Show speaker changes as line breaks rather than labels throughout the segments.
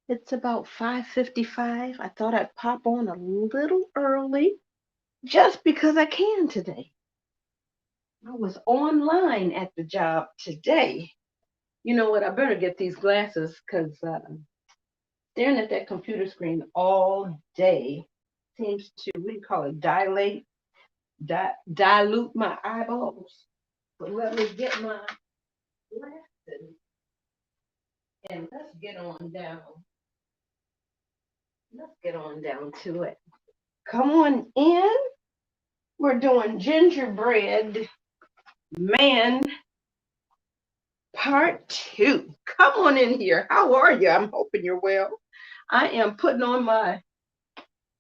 It's about 5:55. I thought I'd pop on a little early just because I can today. I was online at the job today. You know what? I better get these glasses because staring at that computer screen all day seems to, what do you call it, dilute my eyeballs. But let me get my glasses and let's get on down. Let's get on down to it. Come on in. We're doing gingerbread man part two. Come on in here. How are you? I'm hoping you're well. I am putting on my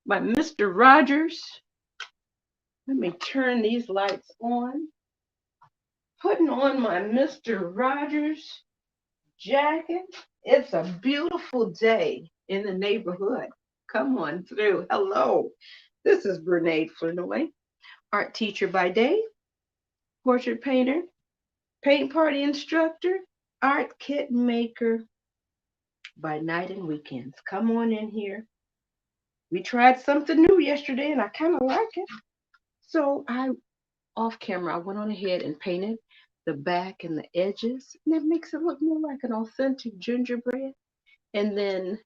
Mr. Rogers. Let me turn these lights on. Putting on my Mr. Rogers jacket. It's a beautiful day in the neighborhood. Come on through. Hello. This is Brene Flanoy, art teacher by day, portrait painter, paint party instructor, art kit maker by night and weekends. Come on in here. We tried something new yesterday and I kind of like it. So off camera, I went on ahead and painted the back and the edges, and it makes it look more like an authentic gingerbread. And then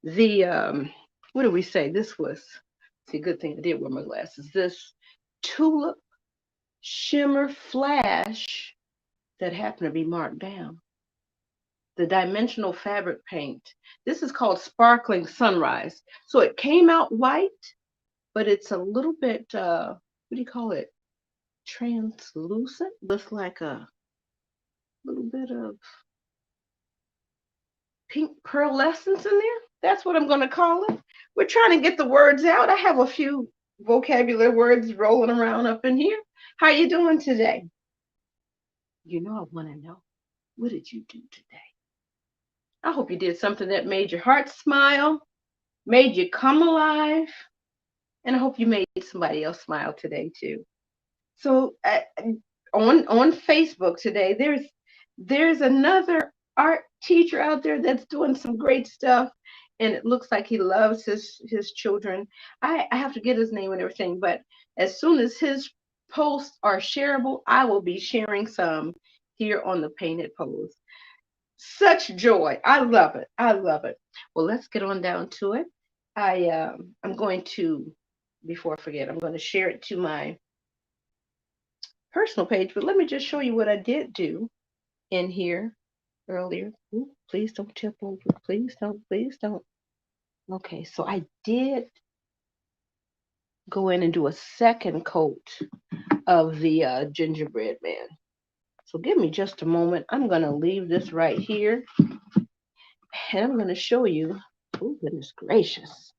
the, what do we say? This was, see, good thing I did wear my glasses. This tulip shimmer flash that happened to be marked down. The dimensional fabric paint. This is called Sparkling Sunrise. So it came out white, but it's a little bit, what do you call it? Translucent. Looks like a little bit of pink pearlescence in there. That's what I'm going to call it. We're trying to get the words out. I have a few vocabulary words rolling around up in here. How you doing today? You know, I want to know, what did you do today? I hope you did something that made your heart smile, made you come alive, and I hope you made somebody else smile today too. So on Facebook today, there's another art teacher out there that's doing some great stuff, and it looks like he loves his children. I have to get his name and everything, but as soon as his posts are shareable, I will be sharing some here on the Painted Pose. Such joy. I love it. I love it. Well, let's get on down to it. I'm going to, before I forget, I'm going to share it to my personal page, but let me just show you what I did do in here earlier. Ooh, please don't tip over. Please don't. Please don't. Okay, so I did go in and do a second coat of the gingerbread man. So give me just a moment. I'm going to leave this right here and I'm going to show you. Oh, goodness gracious.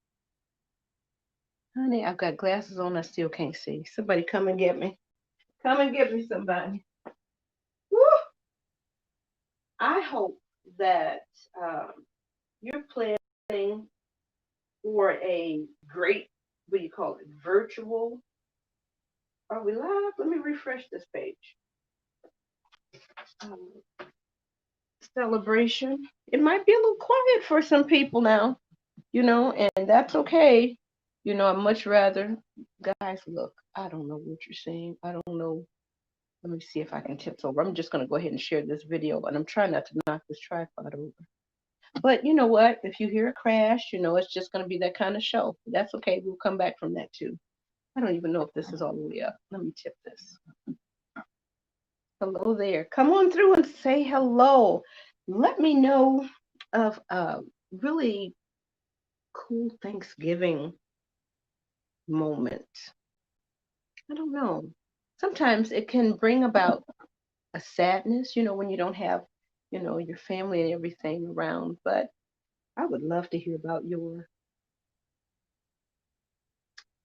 Honey, I've got glasses on. I still can't see. Somebody come and get me. Come and get me, somebody. Woo! I hope that you're planning for a great, what do you call it, virtual. Are we live? Let me refresh this page. Um, Celebration. It might be a little quiet for some people now, and that's okay. I'd much rather, guys, look, I don't know what you're saying. I don't know. Let me see if I can tip over. I'm just going to go ahead and share this video, and I'm trying not to knock this tripod over. But you know what? If you hear a crash, it's just going to be that kind of show. That's okay. We'll come back from that too. I don't even know if this is all the way up. Let me tip this. Hello there. Come on through and say hello. Let me know of a really cool Thanksgiving moment. I don't know. Sometimes it can bring about a sadness, when you don't have, your family and everything around. But I would love to hear about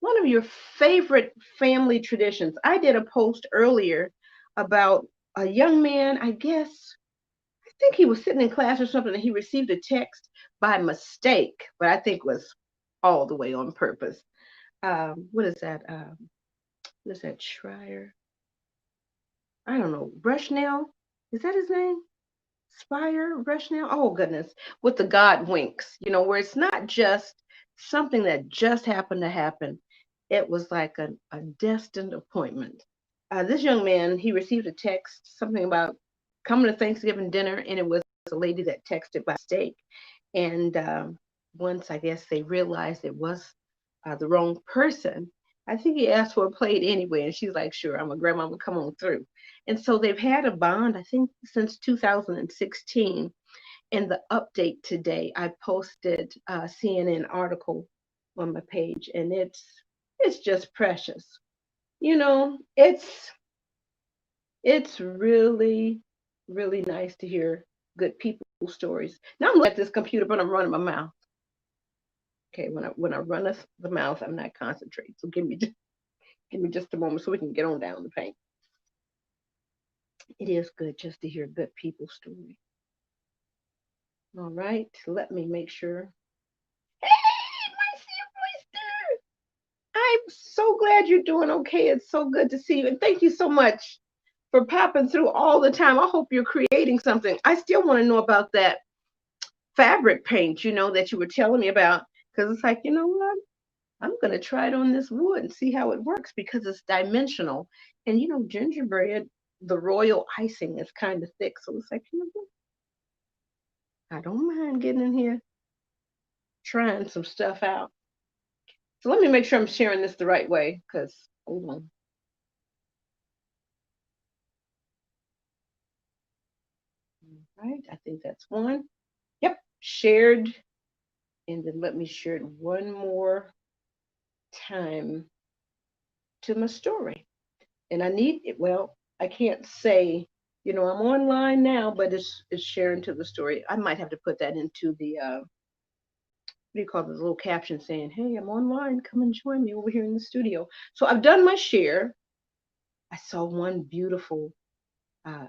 one of your favorite family traditions. I did a post earlier about a young man, I think he was sitting in class or something, and he received a text by mistake, but I think was all the way on purpose. What is that? What is that? Schreier? I don't know. Bushnell? Is that his name? Spire Rush now. Oh goodness, with the God winks, where it's not just something that just happened to happen. It was like a destined appointment. This young man, he received a text, something about coming to Thanksgiving dinner, and it was a lady that texted by mistake. And once I guess they realized it was the wrong person, I think he asked for a plate anyway, and she's like, "Sure, I'm a grandmama, come on through." And so they've had a bond, I think, since 2016. And the update today, I posted a CNN article on my page, and it's just precious. It's really, really nice to hear good people stories. Now I'm looking at this computer, but I'm running my mouth. Okay, when I run the mouth, I'm not concentrating. So give me just a moment so we can get on down the paint. It is good just to hear good people stories. All right, let me make sure. Hey, my sister! I'm so glad you're doing okay. It's so good to see you, and thank you so much for popping through all the time. I hope you're creating something. I still want to know about that fabric paint, that you were telling me about, because it's like, you know what? I'm going to try it on this wood and see how it works because it's dimensional. And, gingerbread, the royal icing is kind of thick. So it's like, I don't mind getting in here, trying some stuff out. So let me make sure I'm sharing this the right way because, hold on. All right, I think that's one. Yep, shared. And then let me share it one more time to my story. And I need it. Well, I can't say, I'm online now, but it's sharing to the story. I might have to put that into the what do you call this little caption saying, "Hey, I'm online. Come and join me over here in the studio." So I've done my share. I saw one beautiful uh,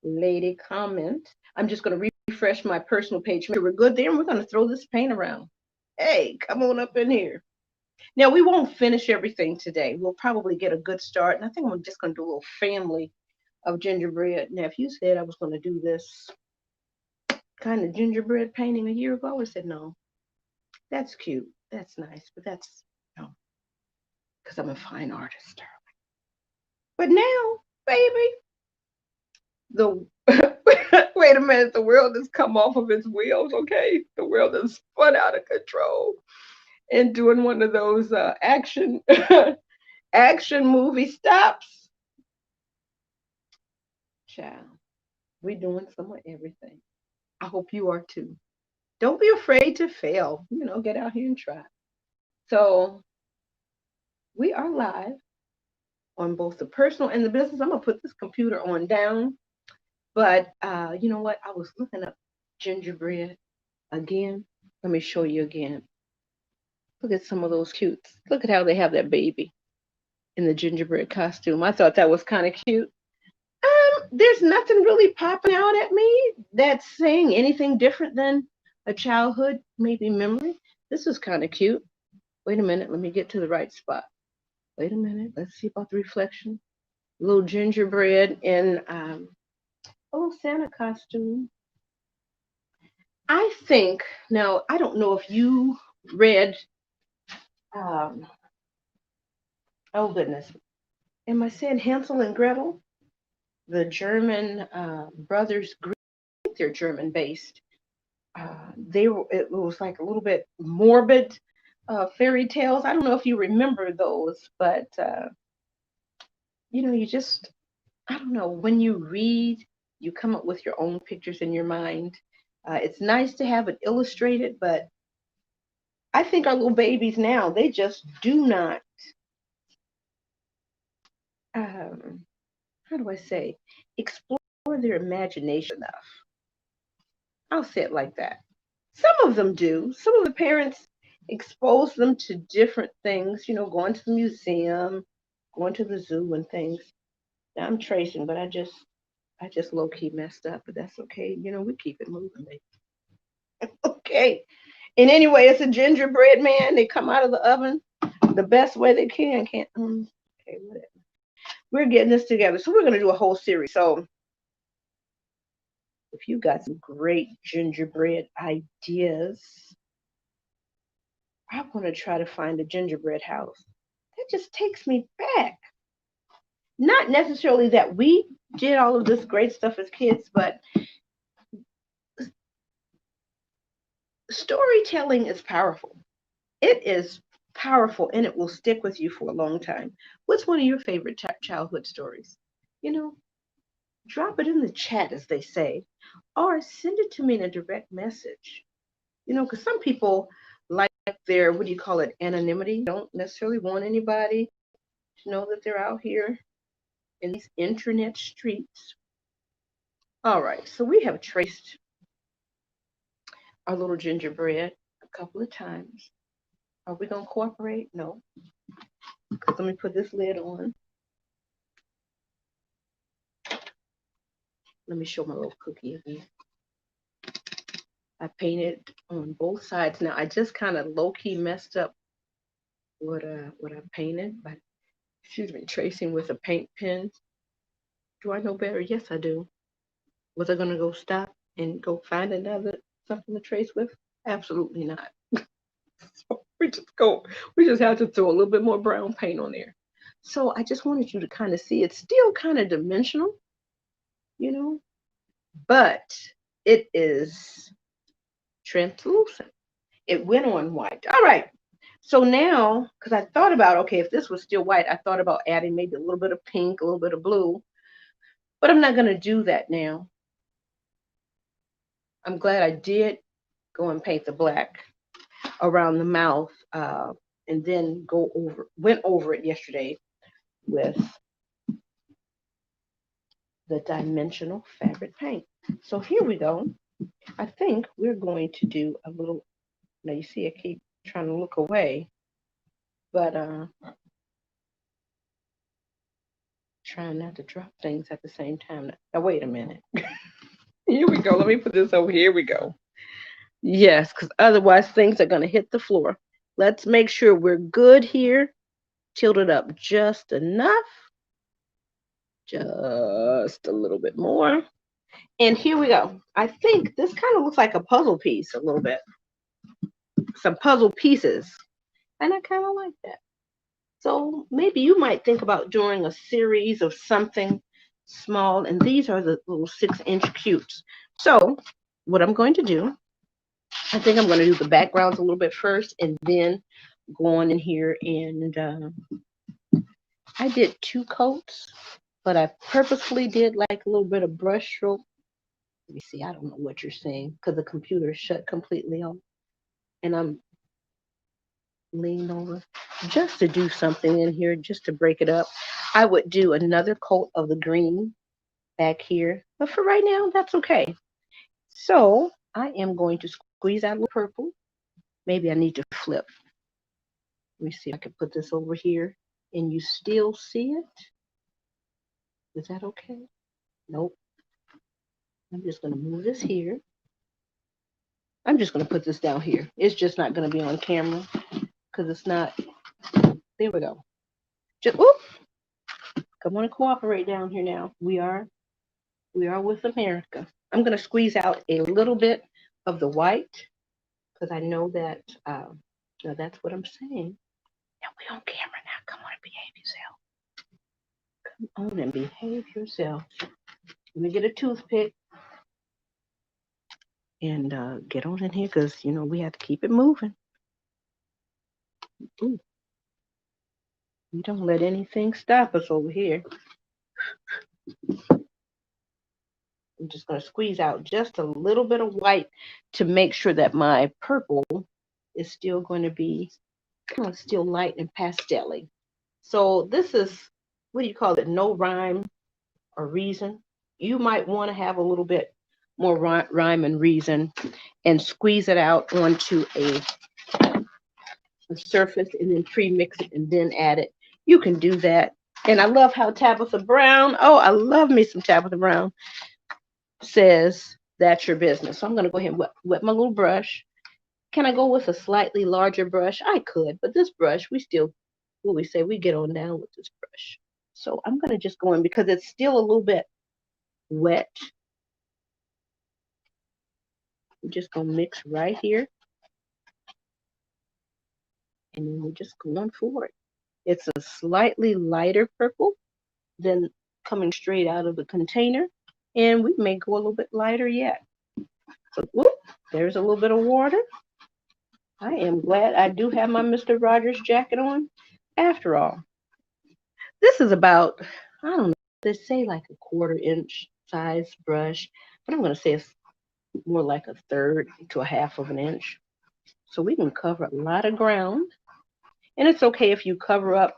lady comment. I'm just going to refresh my personal page. We're good there, and we're going to throw this paint around. Hey, come on up in here. Now, we won't finish everything today. We'll probably get a good start. And I think I'm just going to do a little family of gingerbread. Now, if you said I was going to do this kind of gingerbread painting a year ago, I would have said, no, that's cute. That's nice. But that's, no, because I'm a fine artist. But now, baby, the wait a minute, the world has come off of its wheels, okay? The world has spun out of control and doing one of those action action movie stops. Child, we doing some of everything. I hope you are too. Don't be afraid to fail. Get out here and try. So we are live on both the personal and the business. I'm gonna put this computer on down. But you know what? I was looking up gingerbread again. Let me show you again. Look at some of those cutes. Look at how they have that baby in the gingerbread costume. I thought that was kind of cute. There's nothing really popping out at me that's saying anything different than a childhood, maybe memory. This is kind of cute. Wait a minute, let me get to the right spot. Wait a minute, let's see about the reflection. A little gingerbread in a little Santa costume. I think, now, I don't know if you read, um, oh goodness, am I saying Hansel and Gretel? The German brothers Grimm, they're German based. It was like a little bit morbid fairy tales. I don't know if you remember those, but you just, I don't know, when you read, you come up with your own pictures in your mind. It's nice to have it illustrated, but I think our little babies now, they just do not, um, how do I say, explore their imagination enough. I'll say it like that. Some of them do. Some of the parents expose them to different things, going to the museum, going to the zoo and things. Now I'm tracing, but I just low key messed up, but that's okay. We keep it moving, baby. Okay. And anyway, it's a gingerbread man. They come out of the oven the best way they can. Can't. Okay, whatever. We're getting this together, so we're gonna do a whole series. So If you got some great gingerbread ideas, I want to try to find a gingerbread house. That just takes me back. Not necessarily that we did all of this great stuff as kids, but storytelling is powerful. It is powerful and it will stick with you for a long time. What's one of your favorite childhood stories? You know, drop it in the chat, as they say, or send it to me in a direct message. Because some people like their, what do you call it, anonymity, don't necessarily want anybody to know that they're out here in these internet streets. All right, so we have traced our little gingerbread a couple of times. Are we going to cooperate? No. Let me put this lid on. Let me show my little cookie again. I painted on both sides. Now I just kind of low-key messed up what I painted by, tracing with a paint pen. Do I know better? Yes, I do. Was I gonna go stop and go find another something to trace with? Absolutely not. So we just have to throw a little bit more brown paint on there. So I just wanted you to kind of see it's still kind of dimensional, but it is translucent. It went on white. All right. So now, because I thought about, okay, if this was still white, I thought about adding maybe a little bit of pink, a little bit of blue, but I'm not going to do that now. I'm glad I did go and paint the black around the mouth, and then went over it yesterday with the dimensional fabric paint. So here we go. I think we're going to do a little, now you see I keep trying to look away, but trying not to drop things at the same time. Now wait a minute. Here we go. Let me put this over. Here we go. Yes, because otherwise things are going to hit the floor. Let's make sure we're good here. Tilt it up just enough. Just a little bit more. And here we go. I think this kind of looks like a puzzle piece a little bit. Some puzzle pieces. And I kind of like that. So maybe you might think about doing a series of something small. And these are the little 6-inch cubes. So what I'm going to do, I think I'm going to do the backgrounds a little bit first and then go on in here. And I did 2 coats, but I purposefully did like a little bit of brush stroke. Let me see, I don't know what you're saying because the computer is shut completely off. And I'm leaned over just to do something in here, just to break it up. I would do another coat of the green back here, but for right now, that's okay. So I am going to squeeze out a little purple. Maybe I need to flip. Let me see if I can put this over here and you still see it. Is that okay? Nope. I'm just going to move this here. I'm just going to put this down here. It's just not going to be on camera because it's not. There we go. Just, whoop. Come on and cooperate down here now. We are with America. I'm going to squeeze out a little bit of the white because I know that that's what I'm saying. Now we on camera now. Come on and behave yourself. Come on and behave yourself. Let me get a toothpick and get on in here because, we have to keep it moving. Ooh. We don't let anything stop us over here. I'm just going to squeeze out just a little bit of white to make sure that my purple is still going to be kind of still light and pastel-y. So this is, what do you call it? No rhyme or reason. You might want to have a little bit more rhyme and reason and squeeze it out onto a surface and then pre-mix it and then add it. You can do that. And I love how Tabitha Brown, I love me some Tabitha Brown, says that's your business. So I'm going to go ahead and wet my little brush. Can I go with a slightly larger brush? I could, but this brush, we get on down with this brush. So I'm going to just go in because it's still a little bit wet. We're just going to mix right here. And then we're just going for it. It's a slightly lighter purple than coming straight out of the container. And we may go a little bit lighter yet. So, whoop, there's a little bit of water. I am glad I do have my Mr. Rogers jacket on. After all, this is about, I don't know, they say like a 1/4 inch size brush, but I'm going to say it's more like 1/3 to 1/2 of an inch. So we can cover a lot of ground. And it's okay if you cover up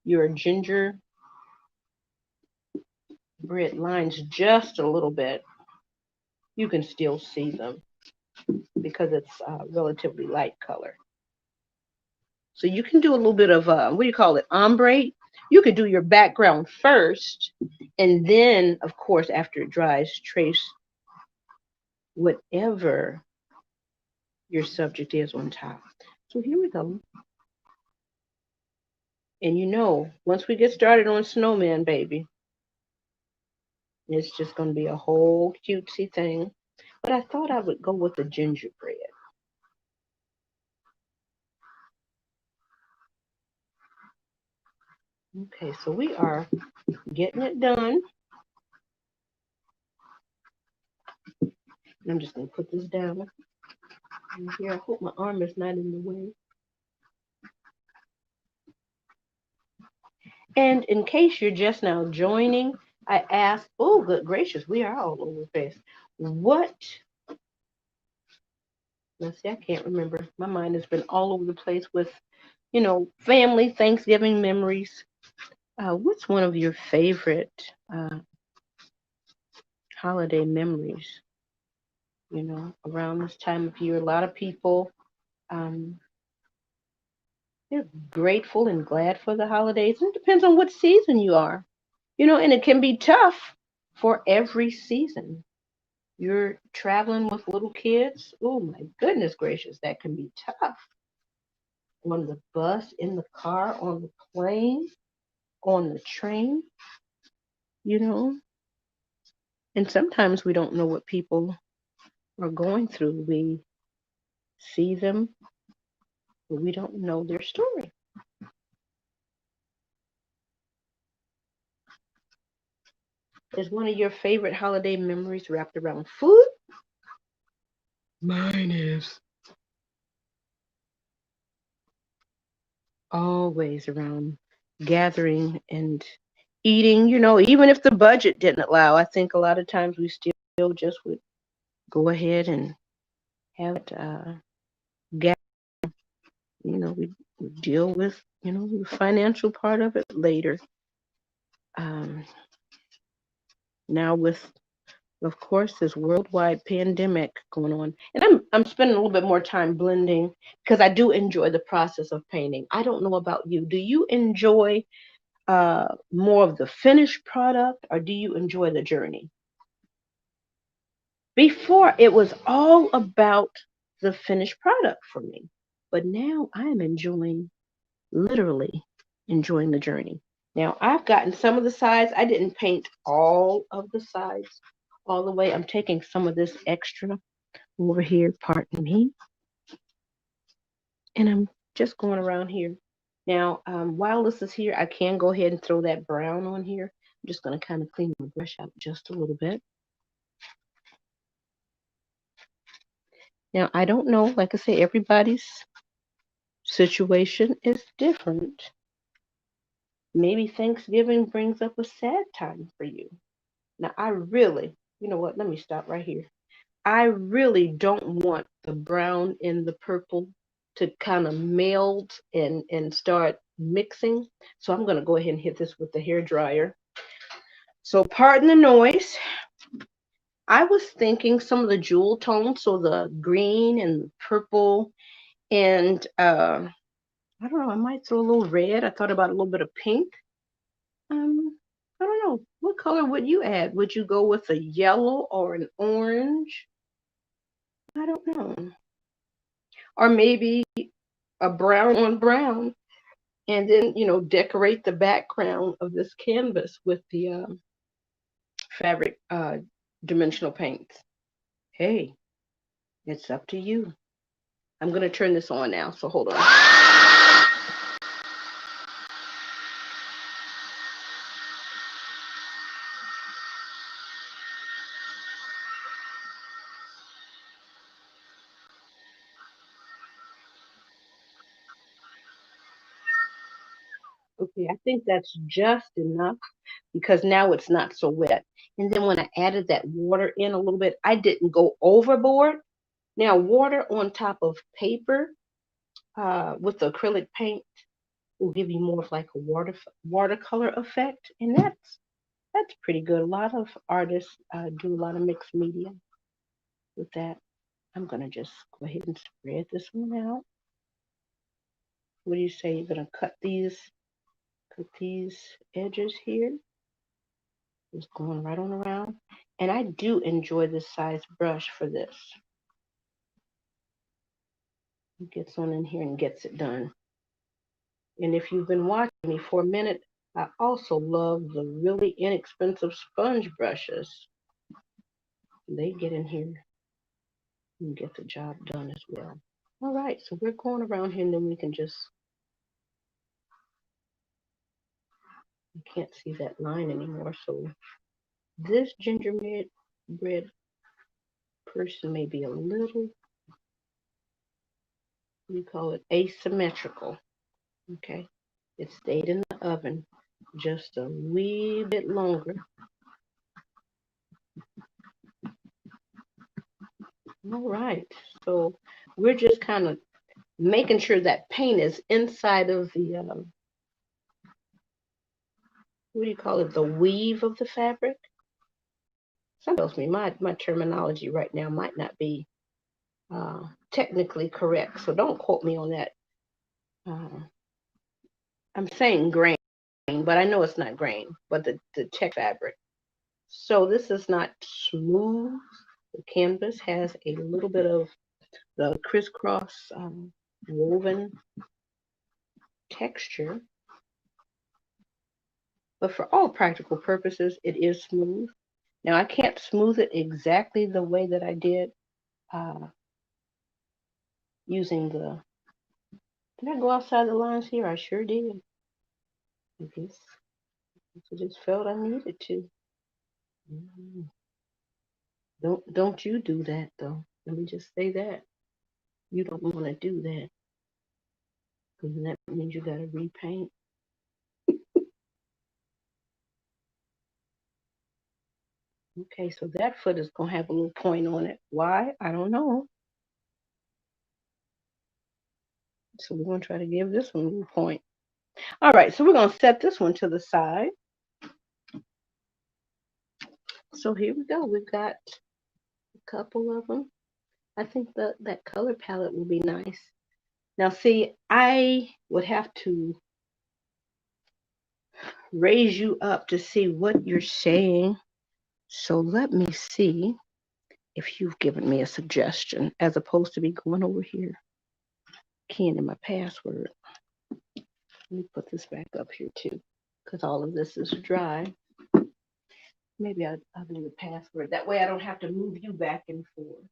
your gingerbread lines just a little bit. You can still see them because it's a relatively light color. So you can do a little bit of, what do you call it, ombre. You could do your background first, and then, of course, after it dries, trace whatever your subject is on top. So here we go. And you know, once we get started on Snowman, baby, it's just going to be a whole cutesy thing. But I thought I would go with the gingerbread. Okay, so we are getting it done. I'm just going to put this down here. I hope my arm is not in the way. And in case you're just now joining, I asked, oh, good gracious, we are all over the place. What? Let's see, I can't remember. My mind has been all over the place with, you know, family, Thanksgiving memories. What's one of your favorite holiday memories? You know, around this time of year, a lot of people, they're grateful and glad for the holidays. It depends on what season you are, you know, and it can be tough for every season. You're traveling with little kids. Oh my goodness gracious, that can be tough. On the bus, in the car, on the plane, on the train, you know. And sometimes we don't know what people are going through. We see them, but we don't know their story. Is one of your favorite holiday memories wrapped around food? Mine is always around gathering and eating, you know, even if the budget didn't allow. I think a lot of times we still just would go ahead and have it gather. You know, we deal with, you know, the financial part of it later. Um, Now with, of course, this worldwide pandemic going on, and I'm spending a little bit more time blending because I do enjoy the process of painting. I don't know about you. Do you enjoy more of the finished product, or do you enjoy the journey? Before, it was all about the finished product for me, but now I am enjoying, literally enjoying the journey. Now, I've gotten some of the sides. I didn't paint all of the sides all the way. I'm taking some of this extra over here, pardon me, and I'm just going around here. Now, while this is here, I can go ahead and throw that brown on here. I'm just going to kind of clean my brush out just a little bit. Now, I don't know, like I say, everybody's situation is different. Maybe Thanksgiving brings up a sad time for you. Now, I really, you know what, let me stop right here. I really don't want the brown and the purple to kind of meld and start mixing. So I'm going to go ahead and hit this with the hair dryer. So pardon the noise. I was thinking some of the jewel tones, so the green and purple, and I don't know, I might throw a little red. I thought about a little bit of pink. I don't know. What color would you add? Would you go with a yellow or an orange? I don't know. Or maybe a brown on brown, and then, you know, decorate the background of this canvas with the fabric dimensional paints. Hey, It's up to you. I'm going to turn this on now, so hold on. Okay, I think that's just enough because now it's not so wet. And then when I added that water in a little bit, I didn't go overboard. Now, water on top of paper with acrylic paint will give you more of like a watercolor effect, and that's pretty good. A lot of artists do a lot of mixed media with that. I'm gonna just go ahead and spread this one out. What do you say? You're gonna cut these edges here. Just going right on around. And I do enjoy this size brush for this. It gets on in here and gets it done. And if you've been watching me for a minute, I also love the really inexpensive sponge brushes. They get in here and get the job done as well. All right, so we're going around here and then we can just, you can't see that line anymore. So this gingerbread person may be a little, we call it asymmetrical. Okay, it stayed in the oven just a wee bit longer. All right, so we're just kind of making sure that paint is inside of the, what do you call it, the weave of the fabric. Some tells me my terminology right now might not be technically correct, so don't quote me on that. I'm saying grain, but I know it's not grain, but the check fabric. So this is not smooth. The canvas has a little bit of the crisscross woven texture, but for all practical purposes, it is smooth. Now I can't smooth it exactly the way that I did using the, did I go outside the lines here? I sure did. I guess I just felt I needed to. Mm. Don't you do that though. Let me just say that. You don't want to do that. Because that means you gotta repaint. Okay, so that foot is gonna have a little point on it. Why? I don't know. So we're gonna try to give this one a little point. All right, so we're gonna set this one to the side. So here we go. We've got a couple of them. I think that color palette will be nice. Now see, I would have to raise you up to see what you're saying. So let me see if you've given me a suggestion as opposed to be going over here, keying in my password. Let me put this back up here too, because all of this is dry. Maybe I'll do the password. That way I don't have to move you back and forth.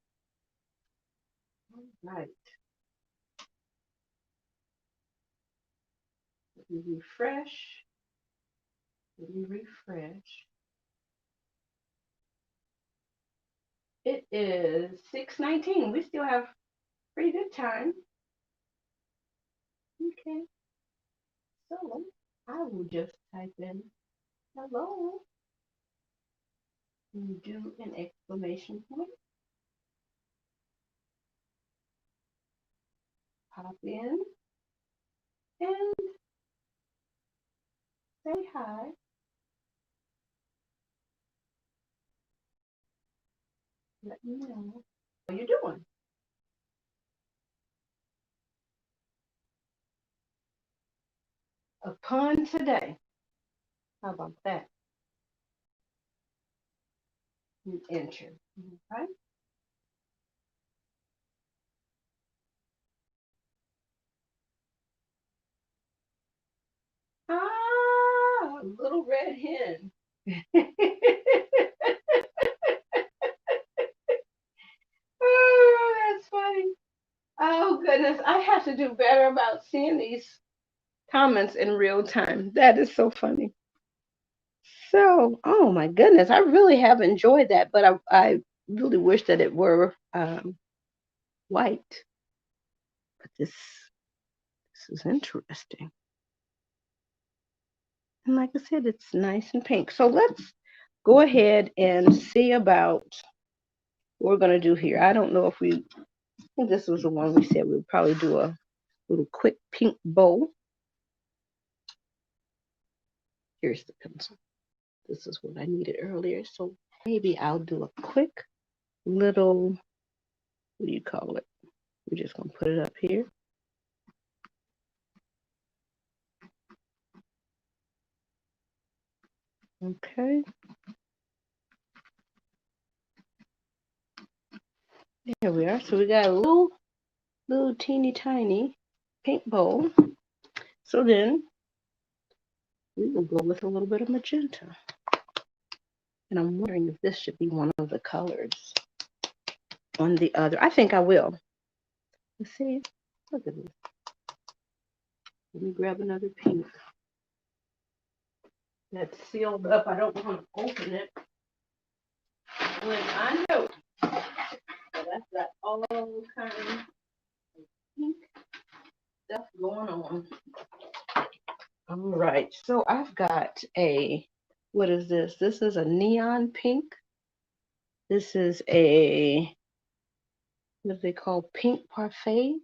All right. Let me refresh. Let me refresh. It is 6:19. We still have pretty good time. Okay. So I will just type in hello and do an exclamation point. Pop in and say hi. Let me know how you're doing. A pun today. How about that? You enter. Okay. Ah, little red hen. Oh, Oh goodness, I have to do better about seeing these comments in real time. That is so funny. So, oh my goodness, I really have enjoyed that, but I really wish that it were white. But this is interesting. And like I said, it's nice and pink. So let's go ahead and see about what we're going to do here. I don't know if I think this was the one we said we would probably do a little quick pink bow. Here's the pencil. This is what I needed earlier. So maybe I'll do a quick little, what do you call it? We're just going to put it up here. Okay. There we are. So we got a little teeny tiny pink bowl. So then we will go with a little bit of magenta. And I'm wondering if this should be one of the colors on the other. I think I will. Let's see. Look at this. Let me grab another pink. That's sealed up. I don't want to open it when I know. So that's got all kinds of pink stuff going on. All right. So I've got what is this? This is a neon pink. This is what they call pink parfait.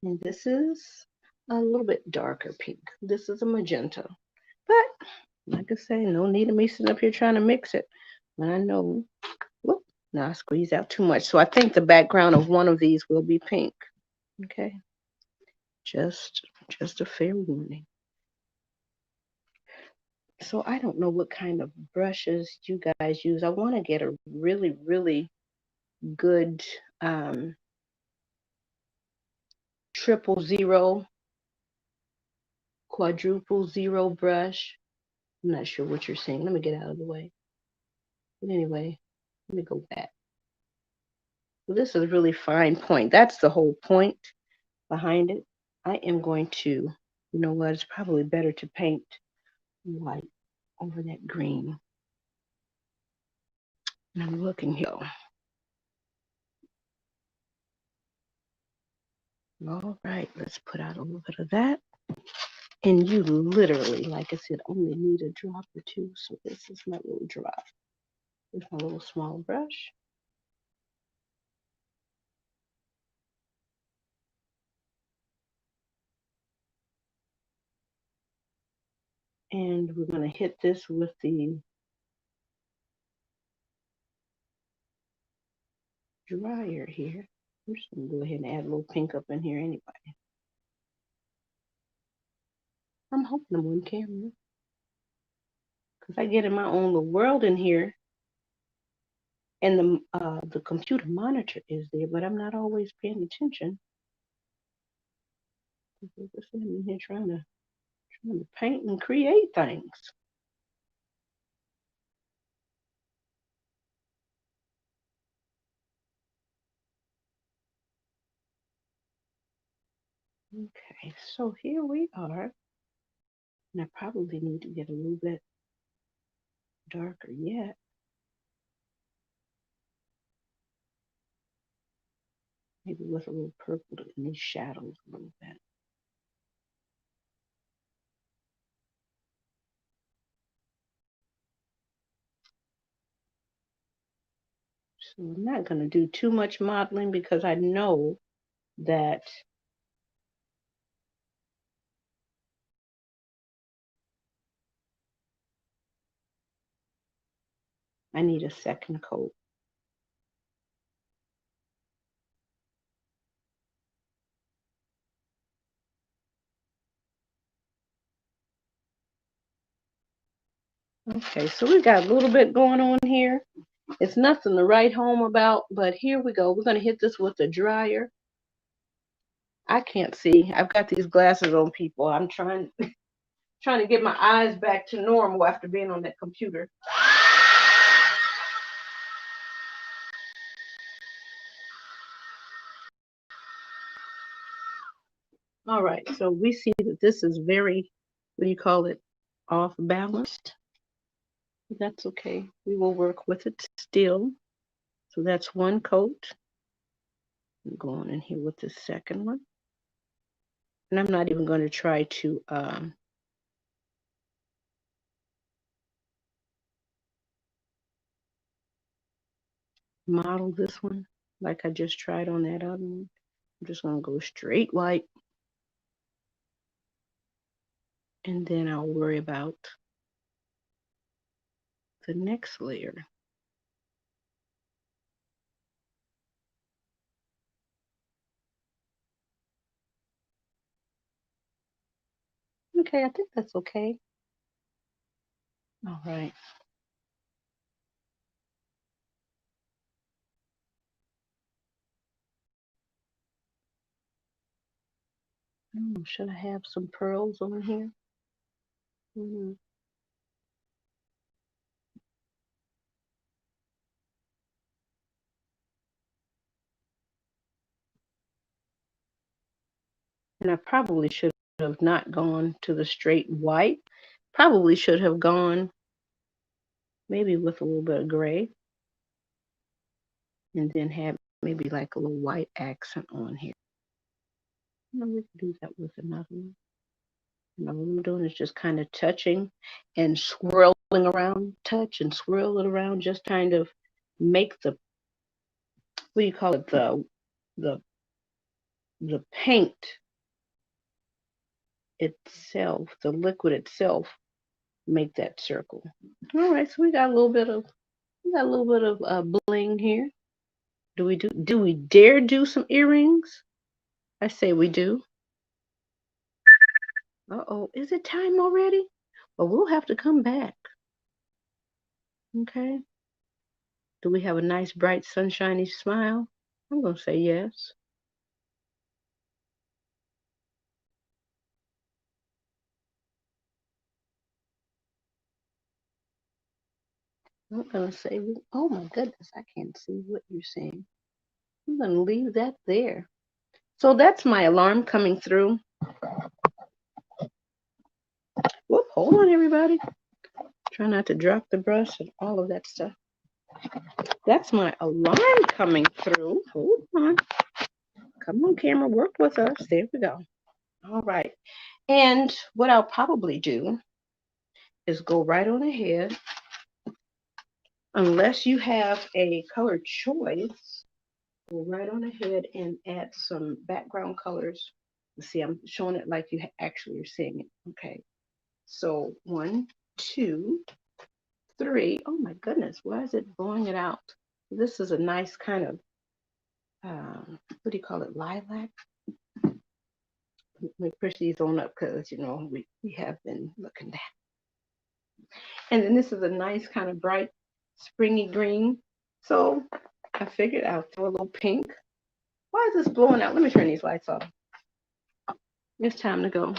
And this is a little bit darker pink. This is a magenta. But like I say, no need of me sitting up here trying to mix it when I know. Whoop, now I squeeze out too much. So I think the background of one of these will be pink. Okay. Just a fair warning. So I don't know what kind of brushes you guys use. I want to get a really, really good 000, quadruple zero brush. I'm not sure what you're seeing. Let me get out of the way. But anyway, let me go back. Well, this is really fine point. That's the whole point behind it. I am going to, you know what, it's probably better to paint white over that green. And I'm looking here. All right, let's put out a little bit of that. And you literally, like I said, only need a drop or two. So this is my little drop. Here's my little small brush. And we're going to hit this with the dryer here. I'm just going to go ahead and add a little pink up in here anyway. I'm hoping I'm on camera, because I get in my own little world in here, and the computer monitor is there, but I'm not always paying attention. I'm in here trying to paint and create things. Okay, so here we are. And I probably need to get a little bit darker yet. Maybe with a little purple in these shadows a little bit. So I'm not going to do too much modeling, because I know that I need a second coat. Okay, so we got a little bit going on here. It's nothing to write home about, but here we go. We're going to hit this with the dryer. I can't see. I've got these glasses on, people. I'm trying to get my eyes back to normal after being on that computer. All right, so we see that this is very, what do you call it, off balanced. That's okay. We will work with it still. So that's one coat. I'm going in here with the second one. And I'm not even going to try to model this one like I just tried on that other one. I'm just going to go straight white. And then I'll worry about the next layer. Okay, I think that's okay. All right. Should I have some pearls on here? Mm-hmm. And I probably should have not gone to the straight white. Probably should have gone maybe with a little bit of gray and then have maybe like a little white accent on here. No, we can do that with another one. And all I'm doing is just kind of touching and swirling around, touch and swirl it around, just kind of make the, what do you call it, the the paint itself, the liquid itself, make that circle. All right, so we got a little bit of bling here. Do we dare do some earrings? I say we do. Uh-oh, is it time already? Well, we'll have to come back. Okay. Do we have a nice, bright, sunshiny smile? I'm going to say yes. I'm going to say, oh my goodness, I can't see what you're saying. I'm going to leave that there. So that's my alarm coming through. Whoop, hold on, everybody. Try not to drop the brush and all of that stuff. That's my alarm coming through. Hold on. Come on, camera, work with us. There we go. All right. And what I'll probably do is go right on ahead, unless you have a color choice, go right on ahead and add some background colors. See, I'm showing it like you actually are seeing it. Okay. So 1, 2, 3. Oh my goodness, why is it blowing it out? This is a nice kind of, what do you call it, lilac? Let me push these on up because, we have been looking at. And then this is a nice kind of bright, springy green. So I figured I'll throw a little pink. Why is this blowing out? Let me turn these lights off. It's time to go.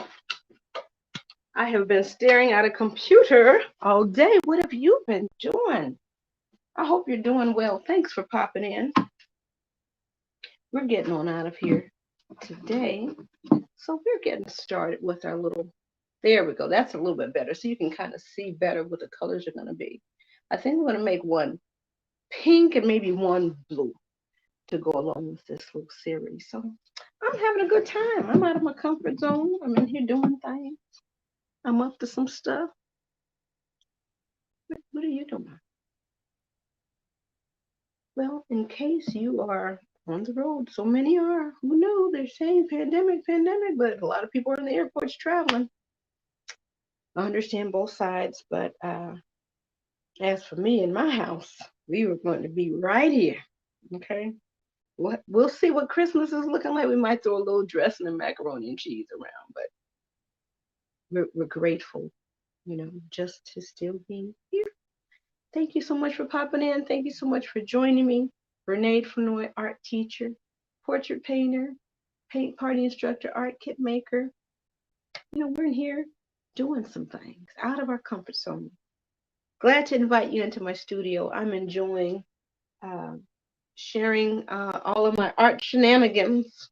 I have been staring at a computer all day. What have you been doing? I hope you're doing well. Thanks for popping in. We're getting on out of here today. So we're getting started with our little, there we go. That's a little bit better. So you can kind of see better what the colors are going to be. I think we're going to make one pink and maybe one blue to go along with this little series. So I'm having a good time. I'm out of my comfort zone. I'm in here doing things. I'm up to some stuff. What are you doing? Well, in case you are on the road, so many are. Who knew? They're saying pandemic, but a lot of people are in the airports traveling. I understand both sides, but as for me in my house, we were going to be right here. Okay. We'll see what Christmas is looking like. We might throw a little dressing and macaroni and cheese around, but we're grateful, just to still be here. Thank you so much for popping in. Thank you so much for joining me. Renee Fenoy, art teacher, portrait painter, paint party instructor, art kit maker. We're in here doing some things out of our comfort zone. Glad to invite you into my studio. I'm enjoying sharing all of my art shenanigans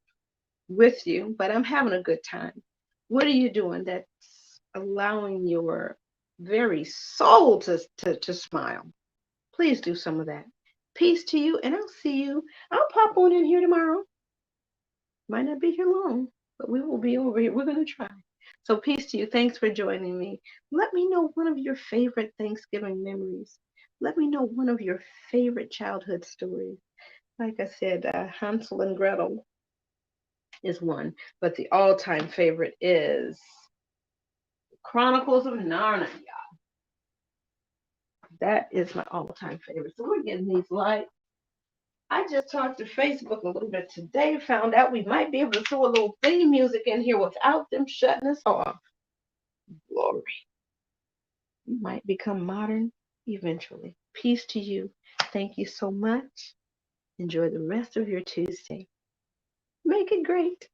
with you, but I'm having a good time. What are you doing that's allowing your very soul to smile? Please do some of that. Peace to you, and I'll see you. I'll pop on in here tomorrow. Might not be here long, but we will be over here. We're going to try. So, peace to you. Thanks for joining me. Let me know one of your favorite Thanksgiving memories. Let me know one of your favorite childhood stories. Like I said, Hansel and Gretel is one, but the all-time favorite is Chronicles of Narnia. That is my all-time favorite. So we're getting these lights. I just talked to Facebook a little bit today, found out we might be able to throw a little theme music in here without them shutting us off. Glory. We might become modern eventually. Peace to you. Thank you so much. Enjoy the rest of your Tuesday. Make it great.